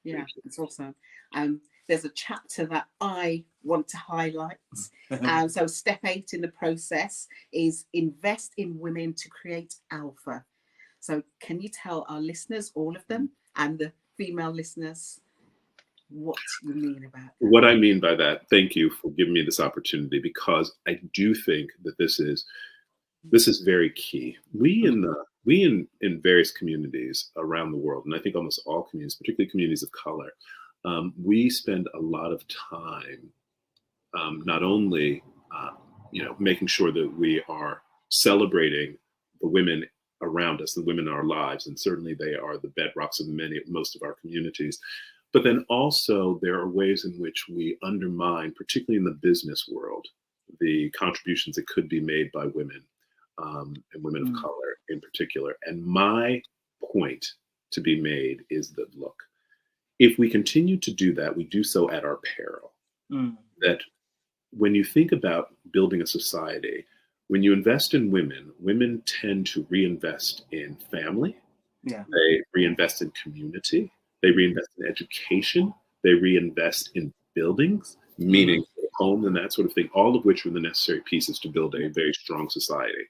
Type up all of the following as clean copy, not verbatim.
Yeah, it's awesome. There's a chapter that I want to highlight. So step 8 in the process is invest in women to create alpha. So can you tell our listeners, all of them, and the female listeners, what you mean about that? What I mean by that, thank you for giving me this opportunity, because I do think that this is very key. We in various communities around the world, and I think almost all communities, particularly communities of color, we spend a lot of time not only making sure that we are celebrating the women around us, the women in our lives, and certainly they are the bedrocks of most of our communities. But then also there are ways in which we undermine, particularly in the business world, the contributions that could be made by women. And women of color in particular. And my point to be made is that, look, if we continue to do that, we do so at our peril. That when you think about building a society, when you invest in women, women tend to reinvest in family. Yeah. They reinvest in community. They reinvest in education. They reinvest in buildings, meaning home and that sort of thing, all of which are the necessary pieces to build a very strong society.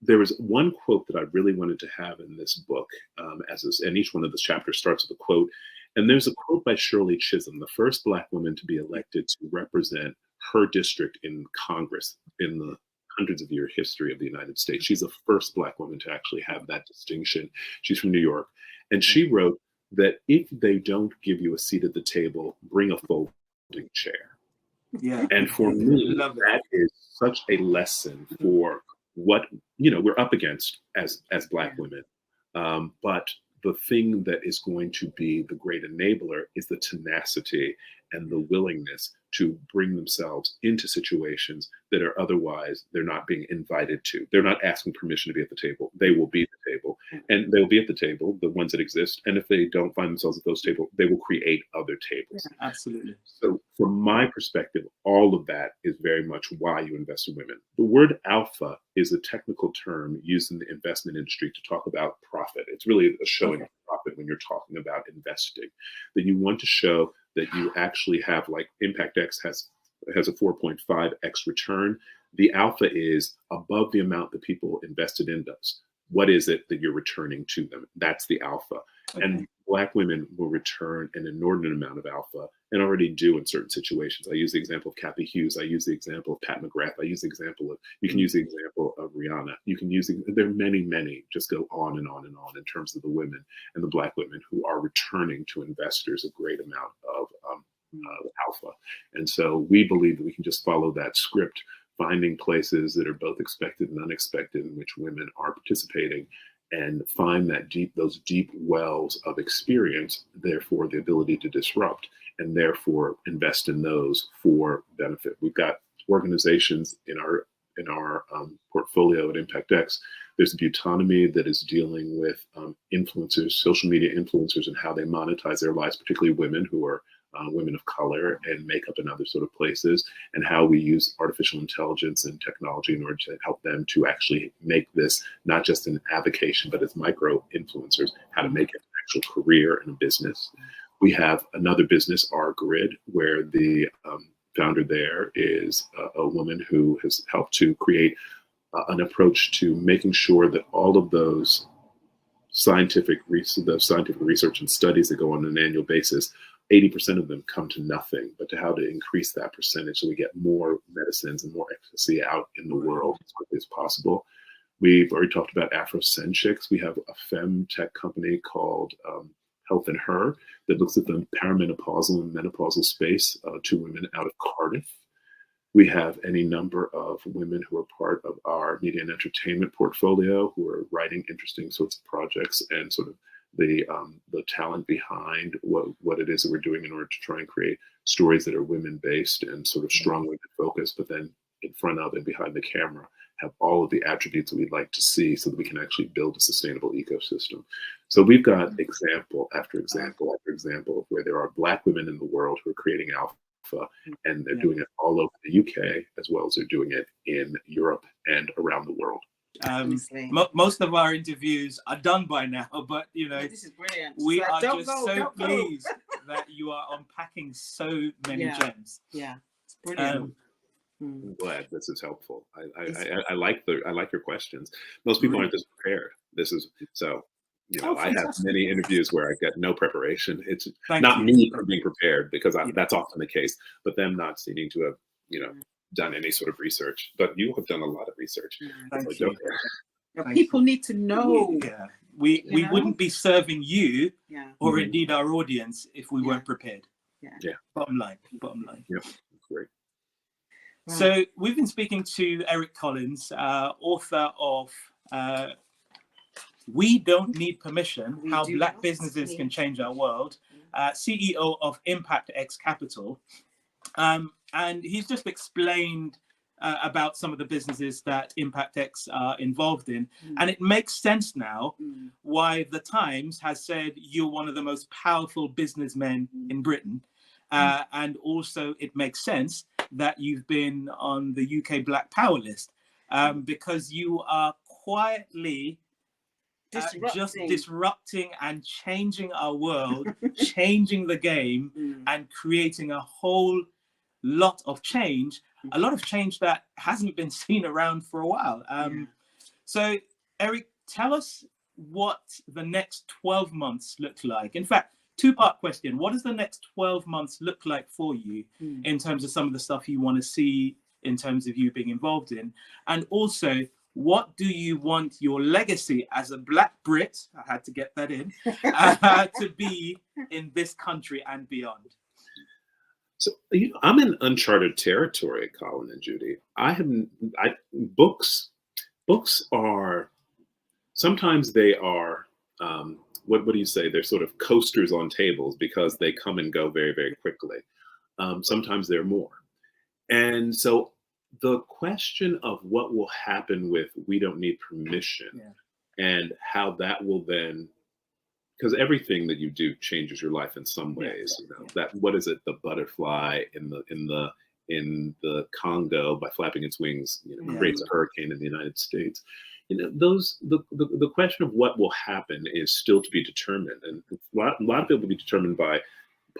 There was one quote that I really wanted to have in this book, and each one of the chapters starts with a quote. And there's a quote by Shirley Chisholm, the first Black woman to be elected to represent her district in Congress in the hundreds of year history of the United States. She's the first Black woman to actually have that distinction. She's from New York. And she wrote that if they don't give you a seat at the table, bring a folding chair. Yeah. And for me, that is such a lesson for what we're up against as Black women. But the thing that is going to be the great enabler is the tenacity and the willingness to bring themselves into situations that are otherwise they're not being invited to. They're not asking permission to be at the table. They will be at the table, and they'll be at the table, the ones that exist. And if they don't find themselves at those tables, they will create other tables. Yeah, absolutely. So from my perspective, all of that is very much why you invest in women. The word alpha is a technical term used in the investment industry to talk about profit. It's really a showing of profit when you're talking about investing, that you want to show that you actually have, like Impact X has a 4.5x return. The alpha is above the amount that people invested in does. What is it that you're returning to them? That's the alpha. Okay. And Black women will return an inordinate amount of alpha, and already do in certain situations. I use the example of Kathy Hughes. I use the example of Pat McGrath. I use the example of, you can use the example of Rihanna. You can use, there are many, just go on and on and on in terms of the women and the Black women who are returning to investors a great amount of alpha. And so we believe that we can just follow that script, finding places that are both expected and unexpected in which women are participating, and find those deep wells of experience, therefore the ability to disrupt, and therefore invest in those for benefit. We've got organizations in our portfolio at Impact X. There's Butonomy that is dealing with influencers, social media influencers, and how they monetize their lives, particularly women who are women of color and makeup and other sort of places, and how we use artificial intelligence and technology in order to help them to actually make this not just an avocation, but as micro influencers, how to make it an actual career and a business. We have another business, Our Grid, where the founder there is a woman who has helped to create an approach to making sure that all of those scientific research and studies that go on an annual basis, 80% of them come to nothing, but to how to increase that percentage so we get more medicines and more efficacy out in the world as quickly as possible. We've already talked about AfroCentrics. We have a fem tech company called Health and Her that looks at the perimenopausal and menopausal space to women out of Cardiff. We have any number of women who are part of our media and entertainment portfolio who are writing interesting sorts of projects and sort of the talent behind what it is that we're doing in order to try and create stories that are women-based and sort of strong women focused, but then in front of and behind the camera have all of the attributes that we'd like to see so that we can actually build a sustainable ecosystem. So we've got example after example after example of where there are Black women in the world who are creating alpha, and they're doing it all over the UK as well as they're doing it in Europe and around the world. Most of our interviews are done by now, but this is brilliant. We are just so pleased that you are unpacking so many gems. Yeah, it's brilliant. I'm glad this is helpful. I like your questions. Most people aren't this prepared. This is so. I have many interviews where I get no preparation. It's not me being prepared because that's often the case, but them not needing to have done any sort of research. But you have done a lot of research. Thank you. People need to know. Yeah, we wouldn't be serving you or indeed our audience if we weren't prepared. Yeah. Bottom line. Yeah, that's great. Right. So we've been speaking to Eric Collins, author of We Don't Need Permission, How Black Businesses Can Change Our World, CEO of Impact X Capital. And he's just explained about some of the businesses that Impact X are involved in. And it makes sense now why The Times has said you're one of the most powerful businessmen in Britain. And also it makes sense that you've been on the UK Black Power list because you are quietly just disrupting and changing our world, changing the game and creating a whole lot of change, a lot of change that hasn't been seen around for a while. So Eric, tell us what the next 12 months look like. In fact, two-part question. What does the next 12 months look like for you in terms of some of the stuff you want to see in terms of you being involved in? And also, what do you want your legacy as a Black Brit, I had to get that in, to be in this country and beyond? So I'm in uncharted territory, Colin and Judy. Books are, sometimes they are, what do you say? They're sort of coasters on tables because they come and go very, very quickly. Sometimes they're more. And so the question of what will happen with We Don't Need Permission and how that will then, because everything that you do changes your life in some ways. That what is it? The butterfly in the Congo by flapping its wings, creates a hurricane in the United States. The question of what will happen is still to be determined, and a lot of it will be determined by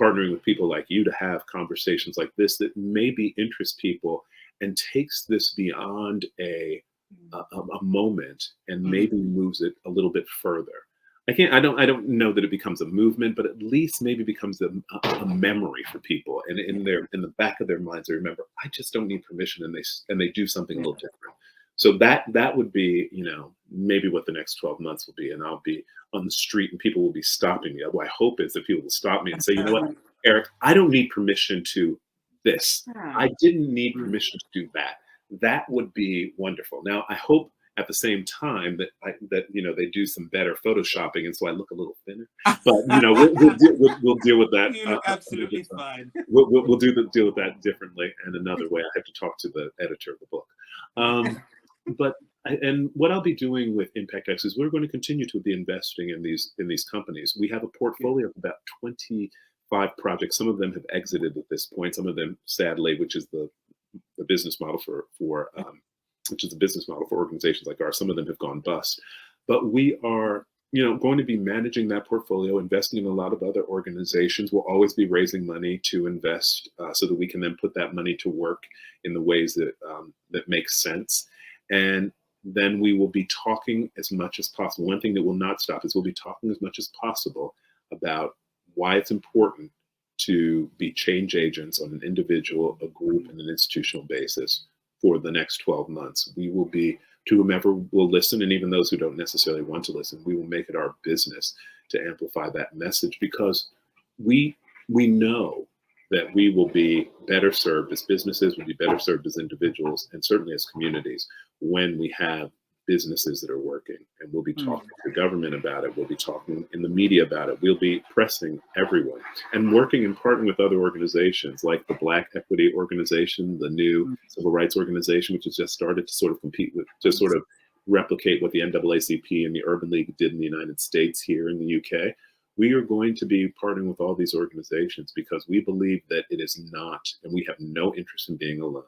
partnering with people like you to have conversations like this that maybe interest people and takes this beyond a moment and maybe moves it a little bit further. I don't know that it becomes a movement, but at least maybe becomes a memory for people, and in the back of their minds they remember, I just don't need permission, and they do something a little different. So that would be, maybe what the next 12 months will be, and I'll be on the street and people will be stopping me. What I hope is that people will stop me and say, you know what, Eric, I don't need permission to this. I didn't need permission to do that. That would be wonderful. Now, I hope at the same time that they do some better photoshopping, and so I look a little thinner. But we'll deal with that. You look absolutely fine. We'll deal with that differently and another way. I have to talk to the editor of the book. And what I'll be doing with Impact X is we're going to continue to be investing in these companies. We have a portfolio of about 25 projects. Some of them have exited at this point. Some of them, sadly, which is the business model for organizations like ours. Some of them have gone bust. But we are, going to be managing that portfolio, investing in a lot of other organizations. We'll always be raising money to invest so that we can then put that money to work in the ways that make sense. And then we will be talking as much as possible. One thing that will not stop is we'll be talking as much as possible about why it's important to be change agents on an individual, a group, and an institutional basis for the next 12 months. We will be, to whomever will listen, and even those who don't necessarily want to listen, we will make it our business to amplify that message, because we know that we will be better served as businesses, we'll be better served as individuals, and certainly as communities when we have businesses that are working, and we'll be talking to the government about it. We'll be talking in the media about it. We'll be pressing everyone and working and partnering with other organizations like the Black Equity Organization, the new Civil Rights Organization, which has just started to sort of compete with, to sort of replicate what the NAACP and the Urban League did in the United States here in the UK. We are going to be partnering with all these organizations because we believe that it is not, and we have no interest in being alone.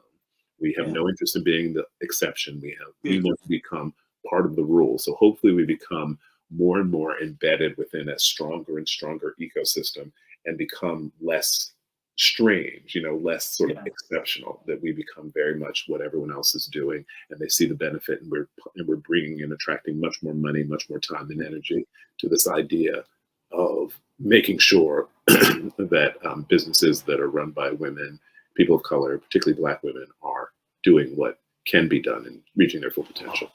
We have no interest in being the exception. We want to become part of the rule. So hopefully we become more and more embedded within a stronger and stronger ecosystem and become less strange, less sort of exceptional, that we become very much what everyone else is doing, and they see the benefit, and we're bringing and attracting much more money, much more time and energy to this idea of making sure that businesses that are run by women, people of color, particularly Black women, are doing what can be done and reaching their full potential.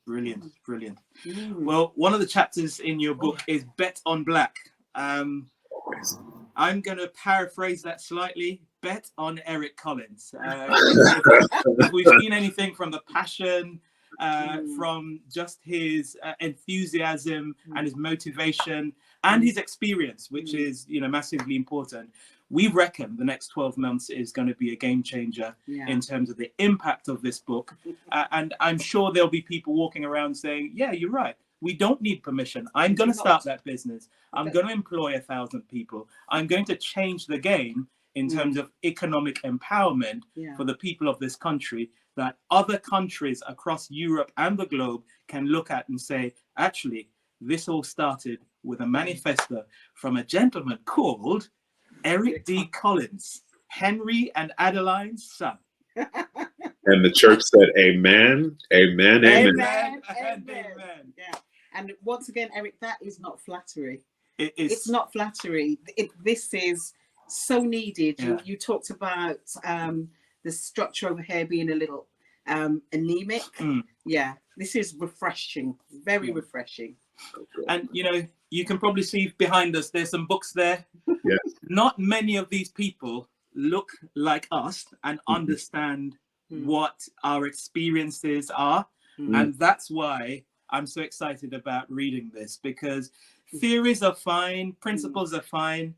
Brilliant. Well, one of the chapters in your book is Bet on Black. I'm going to paraphrase that slightly. Bet on Eric Collins. If we've seen anything from the passion, from just his enthusiasm and his motivation and his experience, which is, massively important, we reckon the next 12 months is going to be a game changer in terms of the impact of this book. And I'm sure there'll be people walking around saying, yeah, you're right. We don't need permission. I'm going to start that business. I'm going to employ 1,000 people. I'm going to change the game in terms of economic empowerment for the people of this country, that other countries across Europe and the globe can look at and say, actually, this all started with a manifesto from a gentleman called Eric D. Collins, Henry and Adeline's son. And the church said, amen, amen, amen. Amen, amen. Yeah. And once again, Eric, that is not flattery. It's not flattery. This is so needed. You talked about the structure over here being a little anemic. Yeah, this is refreshing, very refreshing. And, you can probably see behind us, there's some books there. Yes. Not many of these people look like us and understand what our experiences are. And that's why I'm so excited about reading this, because theories are fine, principles are fine,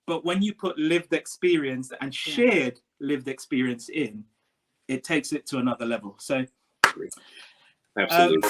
but when you put lived experience and shared lived experience in, it takes it to another level. So, absolutely.